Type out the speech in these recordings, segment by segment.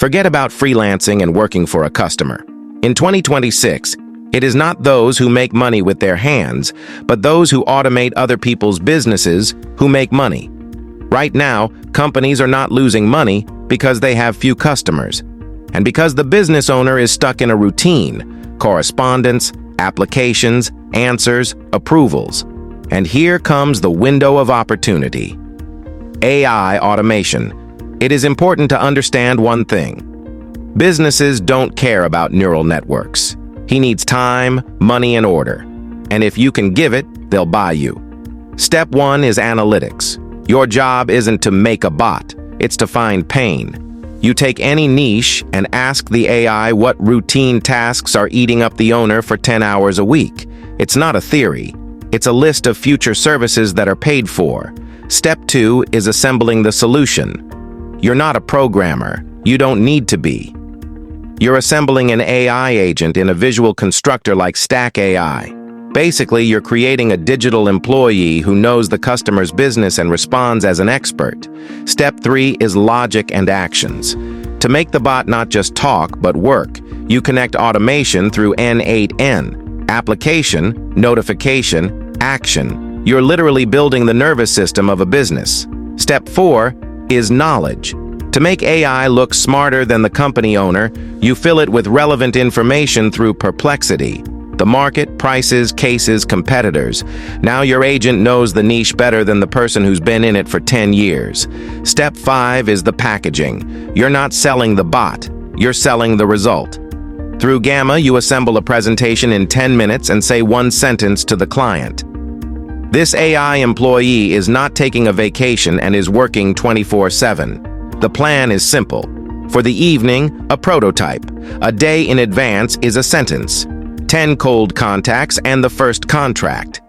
Forget about freelancing and working for a customer. In 2026, it is not those who make money with their hands, but those who automate other people's businesses who make money. Right now, companies are not losing money because they have few customers, and because the business owner is stuck in a routine, correspondence, applications, answers, approvals. And here comes the window of opportunity. AI automation. It is important to understand one thing. Businesses don't care about neural networks. He needs time, money, and order. And if you can give it, they'll buy you. Step 1 is analytics. Your job isn't to make a bot, it's to find pain. You take any niche and ask the AI what routine tasks are eating up the owner for 10 hours a week. It's not a theory. It's a list of future services that are paid for. Step 2 is assembling the solution. You're not a programmer. You don't need to be. You're assembling an AI agent in a visual constructor like Stack AI. Basically, you're creating a digital employee who knows the customer's business and responds as an expert. Step 3 is logic and actions. To make the bot not just talk, but work, you connect automation through N8N. Application, notification, action. You're literally building the nervous system of a business. Step 4 is knowledge. To make AI look smarter than the company owner, you fill it with relevant information through Perplexity. The market, prices, cases, competitors. Now your agent knows the niche better than the person who's been in it for 10 years. Step 5 is the packaging. You're not selling the bot, you're selling the result. Through Gamma, you assemble a presentation in 10 minutes and say one sentence to the client. This AI employee is not taking a vacation and is working 24/7. The plan is simple. For the evening, a prototype. A day in advance is a sentence. 10 cold contacts and the first contract.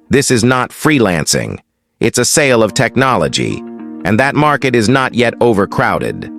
This is not freelancing. It's a sale of technology. And that market is not yet overcrowded.